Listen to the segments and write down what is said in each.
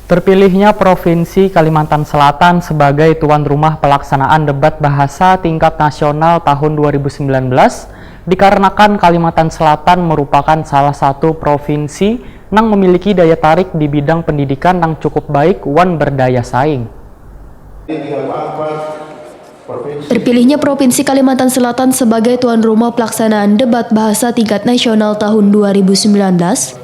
Terpilihnya Provinsi Kalimantan Selatan sebagai tuan rumah pelaksanaan debat bahasa tingkat nasional tahun 2019 dikarenakan Kalimantan Selatan merupakan salah satu provinsi yang memiliki daya tarik di bidang pendidikan yang cukup baik wan berdaya saing. Terpilihnya Provinsi Kalimantan Selatan sebagai tuan rumah pelaksanaan debat bahasa tingkat nasional tahun 2019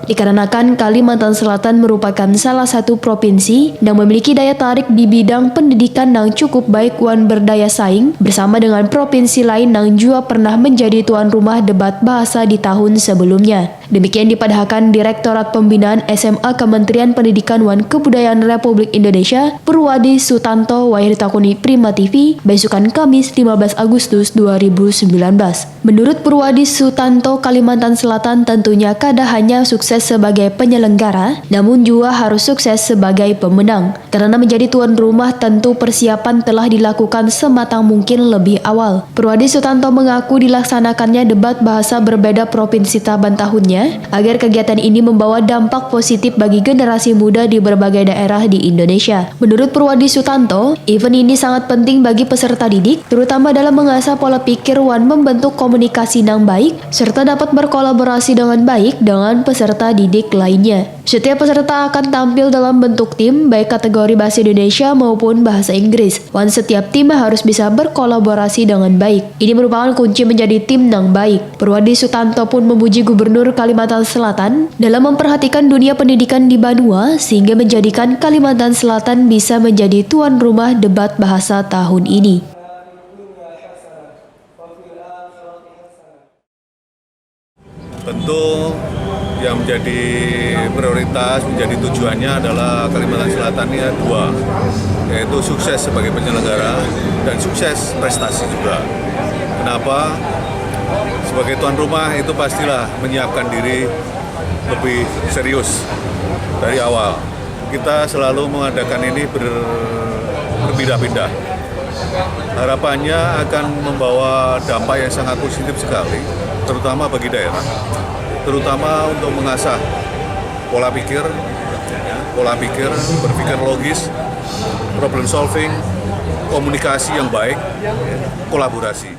dikarenakan Kalimantan Selatan merupakan salah satu provinsi yang memiliki daya tarik di bidang pendidikan yang cukup baik wan berdaya saing bersama dengan provinsi lain yang juga pernah menjadi tuan rumah debat bahasa di tahun sebelumnya. Demikian dipadahkan Direktorat Pembinaan SMA Kementerian Pendidikan wan Kebudayaan Republik Indonesia Purwadi Sutanto Wahirtakuni Prima TV besukan Kamis 15 Agustus 2019. Menurut Purwadi Sutanto, Kalimantan Selatan tentunya kada hanya sukses sebagai penyelenggara, namun juga harus sukses sebagai pemenang. Karena menjadi tuan rumah tentu persiapan telah dilakukan sematang mungkin lebih awal. Purwadi Sutanto mengaku dilaksanakannya debat bahasa berbeda provinsi Taban tahunnya agar kegiatan ini membawa dampak positif bagi generasi muda di berbagai daerah di Indonesia. Menurut Purwadi Sutanto, event ini sangat penting bagi peserta didik, terutama dalam mengasah pola pikir wan membentuk komunikasi yang baik, serta dapat berkolaborasi dengan baik dengan peserta didik lainnya. Setiap peserta akan tampil dalam bentuk tim, baik kategori bahasa Indonesia maupun bahasa Inggris. Wan setiap tim harus bisa berkolaborasi dengan baik. Ini merupakan kunci menjadi tim yang baik. Purwadi Sutanto pun memuji Gubernur Kalimantan Selatan dalam memperhatikan dunia pendidikan di Banua sehingga menjadikan Kalimantan Selatan bisa menjadi tuan rumah debat bahasa tahun ini. Tentu yang menjadi prioritas, menjadi tujuannya adalah Kalimantan Selatan ini ada dua, yaitu sukses sebagai penyelenggara dan sukses prestasi juga. Kenapa? Sebagai tuan rumah itu pastilah menyiapkan diri lebih serius dari awal. Kita selalu mengadakan ini berpindah-pindah. Harapannya akan membawa dampak yang sangat positif sekali, terutama bagi daerah, terutama untuk mengasah pola pikir, berpikir logis, problem solving, komunikasi yang baik, kolaborasi.